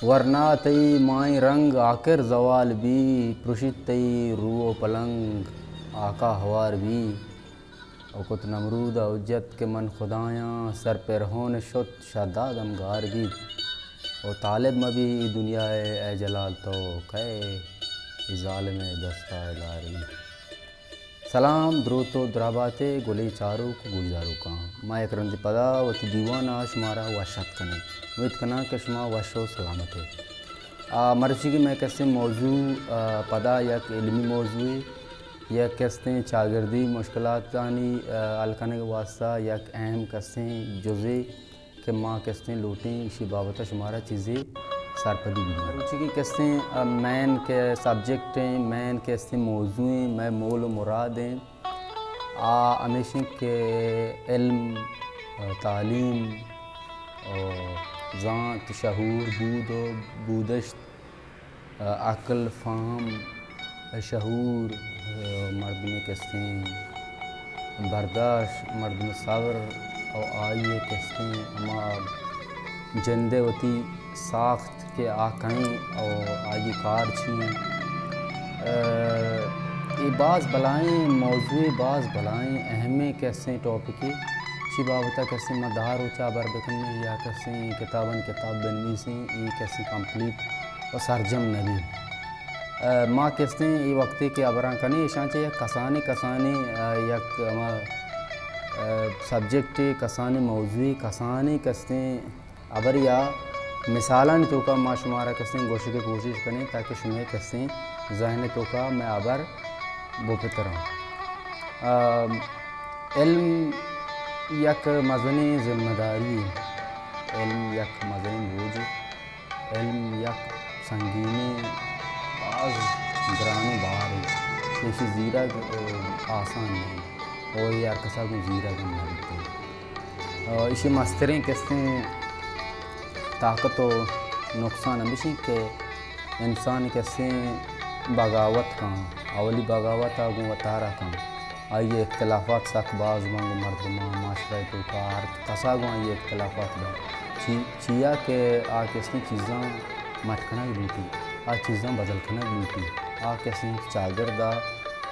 ورنہ تئی مائیں رنگ آکر زوال بھی پرشت تئی رو و پلنگ آقا ہوار بھی اوکت نمرود حجت کہ من خدایاں سر پرہون شد شدادم گار بھی او طالب مبی ای دنیا اے جلال تو کئے ای ظالم دستہ لاری. سلام درود و دراباتے گلی چاروک گوجدارو کاں ما ایک رنز پدا وتی دیوانا شمارا وشت کنے امید کنا کہ شما وش و سلامت ہے. مرچی کی میں کسے موضوع پدا یک علمی موضوع یک کستے چاگردی مشکلات آنی حل کرنے کے واسطہ یک اہم کسے جزے کہ ماں کستے لوٹیں اسی بابتہ شمارا چیزیں سرپدی بھی مرچی کی کستے مین کے سبجیکٹ ہیں مین کستے موضوع ہیں میں مول و مراد ہیں ہمیشہ کہ علم تعلیم اور ذات شعور بود و بودشت عقل فہم شعور مردم کستے برداشت مردم صبر اور آئیے کستے اما جندے ہوتی ساخت کے آکھائیں اور آئیے کار چھیں یہ بعض بلائیں موضوع بعض بلائیں اہمیں کیسے ٹاپکی چی بابتا کیسے مدار ہو چابر بکنے یا کیسے کتاباً کتاب بنوی سے یہ کیسے کمپلیٹ و سرجم نبی ماں کیسے یہ وقتے کے ابران کنے اشانچہ یک کسانے یک سبجیکٹ کسانے موضوع کسانے کستے ابر یا مثالاً تو کا ما شمارا کسیں گوشے کی کوشش کریں تاکہ شمیں کسیں ذہن تو کا میں ابر وہ پتروں. علم یک مزنی ذمہ داری علم یک مزنی بوجھ علم یک سنگینی بعض گرانے بار کسی زیرہ آسان نہیں اور یا کسا کو زیرہ گم نہیں اسی مستریں کسیں طاقت و نقصان ہمیشہ کہ انسان کیسے بغاوت کاں اولی بغاوت آگوں وطارہ کاں آئیے اختلافات سخت باز بانگ مردمہ معاشرہ تو کار کساگوں آئیے اختلافات بانگ چیا کہ کیسے چیزاں مٹکنا گلوٹی چیزاں بدل کھنا گلوٹی کیسے چاگردہ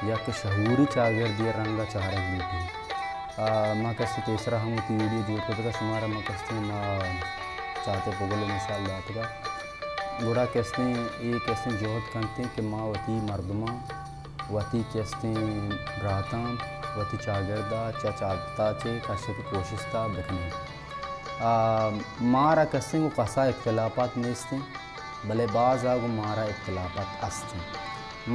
یا کہ شعوری چاگردی رنگا چارہ گلوٹی ماں کیسے تیسرا ہم تی ویڈیو جوڑ کرتا شمارا ماں کیسے ماں چاہتے پگلے مثال دات کا گوڑا کیستے یہ کیستے جوہد کرتے کہ ماں وتی مردمہ وتی کیستے براتاں وتی چاگردہ چاہتا چے کشت کوشش تا بکنے مارا کسیں کو قصہ اختلافات نیستے بلے بعض آگو مارا اختلافات استے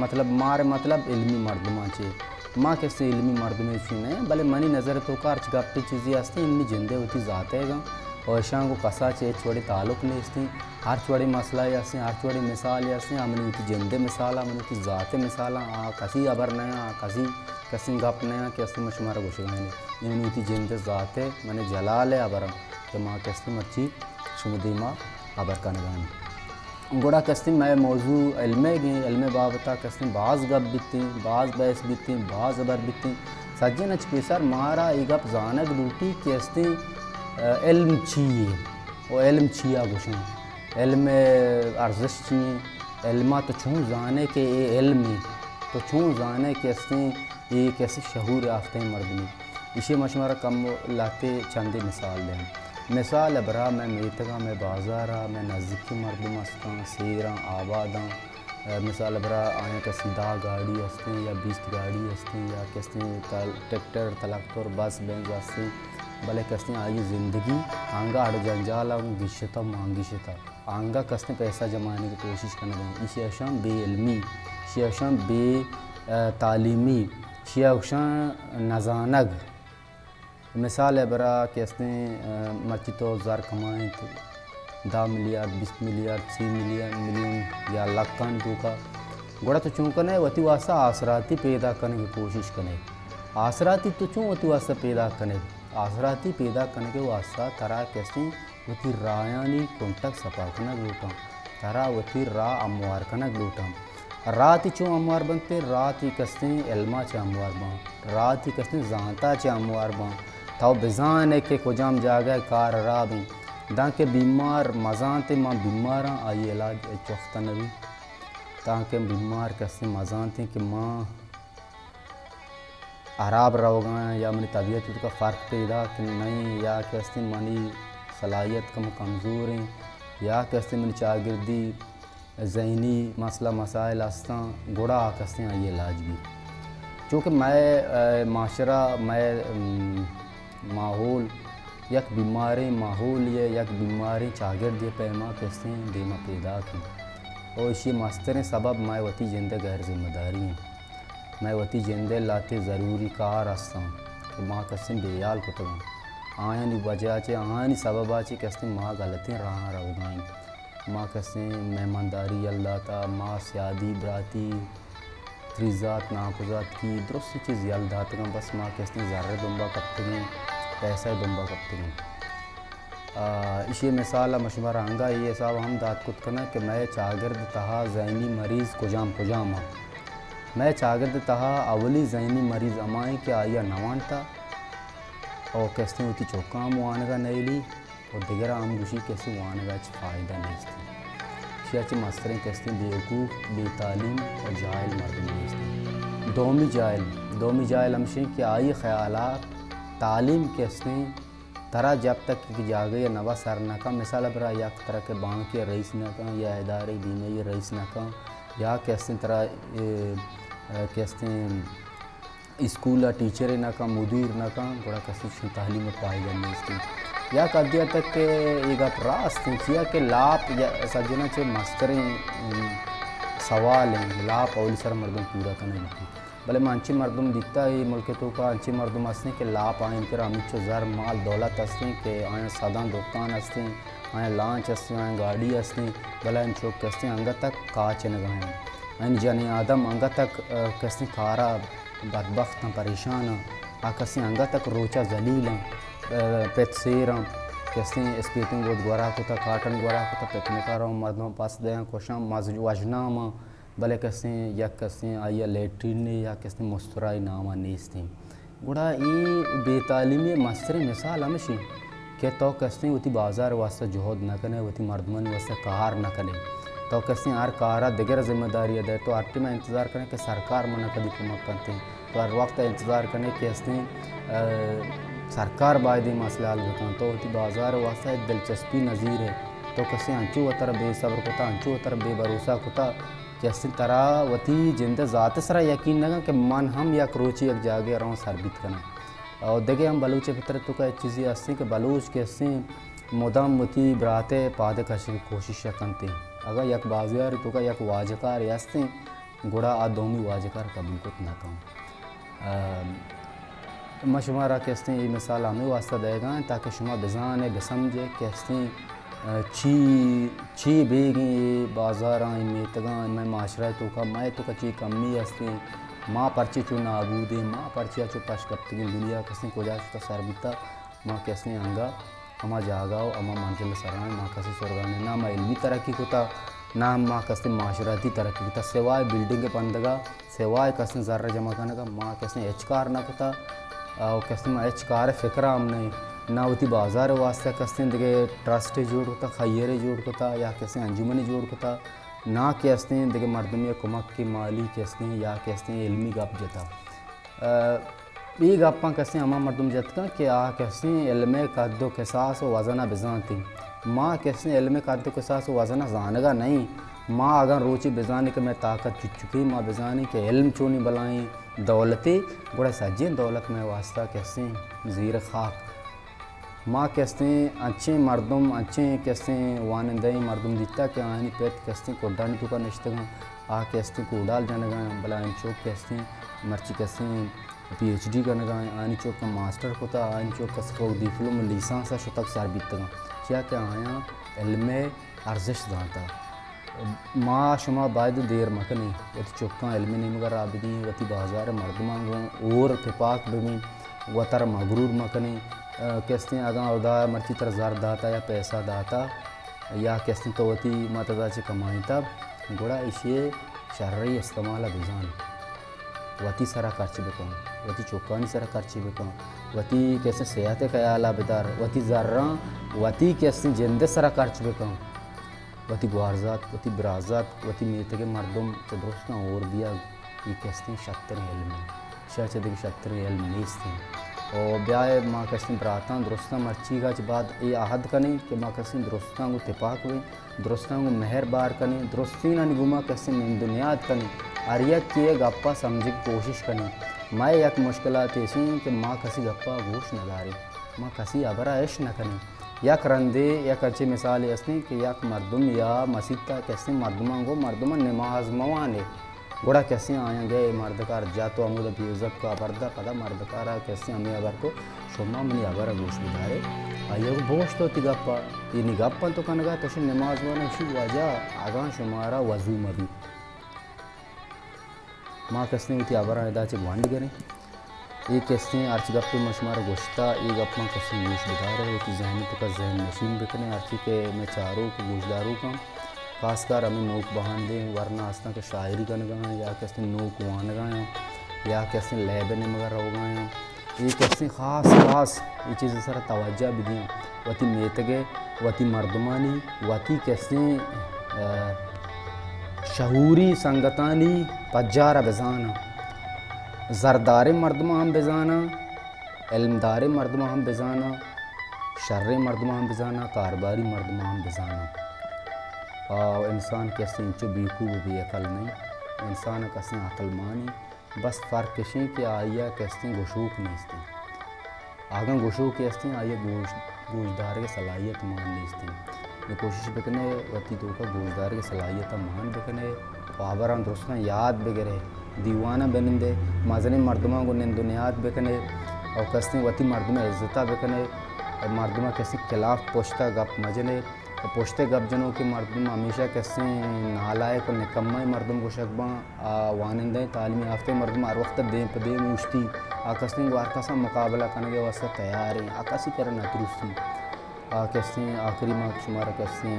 مطلب مارے مطلب علمی مردمہ چے ماں کیسے علمی مردمہ چی نہیں بلے منی نظر تو کارچ گپتی چیزیں استے علمی جندے ہوتی ذاتے گا اور شان کو قصہ چے چوڑی تعلق نیستے ہر چوڑی مسئلہ یاستے ہر چوڑی مثال یاستے ہمیں ہوتی جندے مثالہ ہمیں ہوتی ذات مثالہ کسی عبر نیا کسی گپ نیا کیسے مشمارہ گوشگائیں ہمیں ہوتی جندے ذات میں جلال ہے عبرم کہ ماں کیسے مرچی شمدی ماں عبر کا نگائیں گوڑا کستے میں موضوع علمے گئیں علم بابتا کستے بعض گپ بیتیں بعض بحث بیتیں بعض عبر بیتیں سجن اچ پیسر مارا ای گپ زانگ لوٹی کیستے علم چیئے و علم چیا گوشن علم ارزش چیئے علمہ تو چون زانے کہ یہ علم ہے تو چون زانے کیسے یہ کیسے شعور یافتہ مردمی اسی مشورہ کم لاتے چندی مثال دیں مثال ابرا میں میتگا میں بازارا میں نزدیکی مردم ہستاں سیراں آباداں مثال ابرا آئیں کسی 10 گاڑی ہستیں یا 20 گاڑی ہستیں یا کسی ٹریکٹر تلکتر بس بینز ہستیں بلے کستے آئی زندگی آنگا اڑ جنجال آگوں گشتا مانگشتا آنگا کستے پیسہ جمانے کی کوشش کرنا دیں اسی اشان بے علمی اسی اشان بے تعلیمی اسی اشان نزانگ مثال برا کستے مرچی تو زار کمائیں 10 ملیارڈ 20 ملیارڈ 30 ملین یا لکھاں تو کا گوڑا تو چونکہ وتی واسطہ آثراتی پیدا کرنے کی کوشش کرنے آثراتی تو چون وتی واسطہ پیدا کرنے آثراتی پیدا کرنے کے واسطہ ترا کیسے وتی رایانی کنٹک سپاکنا گلوٹاں ترا وتی راہ اموار کنا گلوٹاں راتی چون اموار بنتے راتی کستے علمہ چا اموار بان راتی کستے زانتا چا اموار بان تاو بزانے کہ کجام جاگہ کار را بیں تاکہ بیمار مزان تے ماں بیماراں آئی علاج چوختہ نبی تاکہ بیمار کیسے مزان تھیں کہ ماں عراب رہو گا یا منی طبیعت کا فرق پیدا کہ نہیں یا کیسے منی صلاحیت کم کمزور ہیں یا کیسے منی چاگردی ذہنی مسئلہ مسائل ہستاں گوڑا کیسے آئی علاج بھی چونکہ میں معاشرہ میں ماحول یک بیماری ماحول یہ یک بیماری چاگرد یہ پیما کیسے دیما پیدا کی اور اسی مستر سبب میں وتی جندے غیر ذمہ داری ہیں میں وتی جندے لاتے ضروری کار ہستاں کہ ماں کیسے بیال کو تگاں آئین وجہ چے آئین سبب آچے کیسے ماں غلطیں راہ رو گائیں ماں کیسے مہمانداری اللہ تا ماں سیادی براتی فریزات ناکوزات کی درست چیز یلدات گا بس ماں کیسے ذرے دنبا کبتے گئیں پیسہ دنبا کبتے گئیں اسی مثال مشمار آنگا یہ صاحب ہم دات کت کنا کہ میں چاگرد تہا ذہنی مریض کجام ہاں میں چاگرد تہا اولی ذہنی مریض امائیں کہ آیا نوان تا اور کیسے ہوتی چوکام وانگا نہیں لی اور دیگر عام گوشی کیسے وانگا اچھ فائدہ نہیں تھی شیعہ مستریں کیسے بے حقوق بے تعلیم اور جاہل مردم نہیں تھی دومی جاہل ہمشیں کہ آئی خیالات تعلیم کیسے ترا جب تک کہ جاگے یا نوا سر نہ کا مثال برا یا طرح کے بانک یا رئیس نہ کا یا ادارے بیمے یا رئیس نہ کا یا کیسے طرح کیسے اسکول ٹیچر نہ کا مدیر نہ کا بڑا کیسے تعلیم پائی جانے اس کی یا کر دیا تک کہ یہ گپ راست کیا کہ لاپ یا سجنا چے مستریں سوال ہیں لاپ اولی سر مردم پورا کرنے لگی بلے میں انچی مردم دیتا ہے ملک تو کا انچی مردم ہستیں کہ لاپ آئیں کر امیچو زر مال دولت ہستیں کہ آئیں سادان دکان ہستیں آئیں لانچ ہستیں آئیں گاڑی ہستیں بلے ان چوک ہستیں انگا تک کاچ نگاہیں این جانی آدم انگا تک کسیں کارا بدبخت ہیں پریشان ہیں آکسیں انگا تک روچا ذلیل ہیں پیت سیر ہیں کسیں اسپیٹنگ گوڑ گورا کتا کاٹن گورا کتا پیکنکا رہا مردم پاس دیں کوشاں وجنام ہیں بلے کسیں یک کسیں آئیا لیٹرین یا کسیں مسترائی نامہ نیستیں گوڑا یہ بے تعلیمی مستر مثال ہمشی کہ تو کسیں ہوتی بازار واسطہ جہد نہ کنے ہوتی مردمان واسطہ کار نہ کنے تو کسیں ہر کارا دیگر ذمہ داری دے تو آرٹی میں انتظار کریں کہ سرکار منہ کدی کمک کرتے ہیں تو ہر وقت انتظار کریں کہ اسیں سرکار باید مسئلہ حل ہوتا تو ہوتی بازار واسطہ دلچسپی نظیر ہے تو کسیں انچو وطر بے صبر کتا انچو وطر بے بھروسہ کتا کہ اسیں طرح وتی جندہ ذات سرا یقین نگا کہ من ہم یک روچی یک جاگے رہوں سربیت کرنا اور دیکھے ہم بلوچ فطرت تو کا ایک چیزی ہستی کہ بلوچ کے اسیں مدام وتی براتے پادے کشی کی کوشش کرتے ہیں اگر یک بازیار تو کا یک واجکار ہستیں گوڑا دومی واجکار قبول کت نہ کہوں میں شمارا کہتے ہیں یہ مثال ہمیں واسطہ دے گا تاکہ شما بزانے بسمجھے کہتے ہیں چی بیگیں بازار آئیں میتگاں میں معاشرہ تو کا میں تو کا چی کمی ہستیں ماں پرچی چو نابودیں ماں پرچی چو پاش کپتگیں دنیا کسی کو جا چوتا سر بیتا ماں کہتے ہیں انگا ہما جاگاو اما منزل سرائیں ماں کسی سرگانے نہ میں علمی ترقی کتا نہ ماں کسی معاشرتی ترقی کتا سوائے بلڈنگ پندگا سوائے کسی ذرہ جمع کرنے کا ماں کسی اچکار نہ کتا اور کسی میں اچکار فکرہ ہم نہیں نہ ہوتی بازار واسطہ کسی دیکھے ٹرسٹ جوڑ کتا خیرے جوڑ کتا یا کسی انجمنی جوڑ کتا نہ کسی دیکھے مردمی کمک کی مالی کسی یا کسی علمی گپ جتا یہ گپاں کسی ہما مردم جتکا کہ کسی علم قد و قصاص و وزنہ بزانتی ماں کسی علم قد و قصاص و وزنہ زانگا نہیں ماں اگر روچی بزانی کہ میں طاقت چکی ماں بزانی کہ علم چونی بلائیں دولتی گوڑا سجین دولت میں واسطہ کسی زیر خاک ماں کسی اچھے مردم اچھے کسی وانندہی مردم دیتا کہ آئینی پیت کسی کوڈانی تو کا نشتگاں کسی کوڈال جانگاں بلائیں چوک کسی مرچی کسی پی ایچ ڈی کرنے گا آئینی چوک کا ماسٹر کتا آئینی چوک کا سفوک ڈپلوم لیسانسا شو تک سر بیتگاں کیا کہ آیا علم ارزش دانتا ماں شما باید دیر مکنی وتی چوکاں علم نہیں مگر آبدیں وتی بازار مردمان گوں اور اتفاق بمیں وطر مغرور مکنی کہتے اگاں ادا مرچی تر زر داتا یا پیسہ داتا یا کہتے تو وتی ماتدا چے کمائیں تا گوڑا اسے شرعی استعمال بزان وتی سرا خرچ بکن، وتی چوکانی سرا خرچ بکن، وتی کیسے صحت خیالہ بدار، وتی ذراں وتی کیسے جند سرا خرچ بکن، وتی گوارزات وتی برازات وتی میتگ مردم کے درست اور بیا یہ کیسے شطر علم شاچ دیکھ شطر علم نیستیں اور بیائے ماں کیسے براتاں درستاں مرچی گاچ بعد یہ عہد کنیں کہ ماں کیسے درستاں کو تپاک ہوئیں، درستاں کو مہر بار کنیں، درستی نہ نگما کیسے من دنیات کنیں، اور یک کیے گپا سمجھ کوشش کنیں۔ میں یک مشکلات ایسی ہیں کہ ماں کسی گپا گوش نہ داری، ماں کسی عبرہ عش نہ کنیں، یک رندے یک اچھے مثال ایسی کہ یک مردم یا مسیح کیسے مردمان کو مردمان نماز موانے گوڑا کیسے آیا گئے مردکار جاتو عمود بیوزت کا پردہ پدا مردکارا کیسے ہمیں عبر کو شما منی عبر گوش بدارے آئیے کو بوش تو تی گپا یہ گپا تو کنگا تشن نماز موانے اسی وجہ آگاں شمارا وضو مبی ماں کیسے ہوتی عبر ادا چے گوانڈ گریں یہ کیسے آرچ گپ مشمار گوشتا یہ گپ ماں کیسے گوش بدارے ہوتی ذہنی تو کا ذہن نشین بکنے آرچی کہ میں چاروں کو گوش داروں کا خاص کر ہمیں نوک بہان دیں ورنہ آستہ کہ شاعری کن گائیں یا کیسے نوک وان گائیں یا کیسے لیبن مگر ہو گائیں یہ کیسے خاص یہ چیز سر توجہ بھی دیں وتی میتگے وتی مردمانی وتی کیسے شعوری سنگتانی پجارہ بزانا زردار مردمہ ہم بزانا علمدار مردمہ ہم بزانا شر مردمہ ہم بزانا کارباری مردمہ ہم بزانا انسان کیسے انچو بیکو بھی عقل نہیں انسان کیسے عقل مانی بس فرق کشیں کہ آئیا کیسے گوشوک نیستے آگاں گوشوک کیستے آئیا گوشدار کے صلاحیت مان نیستے یہ کوشش بکنے وتی تو کا گوشدار کے صلاحیت مان بکنے خوابران درستاں یاد بگرے دیوانہ بنندے مازن مردمہ کو نندنیات بکنے اور کیسے وتی مردمہ عزتہ بکنے مردمہ کیسے خلاف پوشتہ گپ مجنے پوشتے گپ جنوں کہ مردم ہمیشہ کیسے نالائق و نکمہ مردم کو شکباں وانندیں تعلیم یافتہ مردم ہر وقت دیں پدے موشتی آکسیں گوار کسا مقابلہ کرنے واسطہ تیار ہیں آکسی کرنا درستی کیسے آخری ماہ شمارا کیسے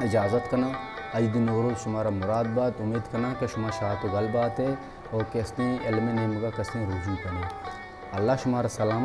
اجازت کنا عید نوروز شمارا مراد بات امید کنا کہ شما شاعت و گل بات ہے اور کیسے علم نعمگا کیسے رجوع کنے اللہ شمارا سلامت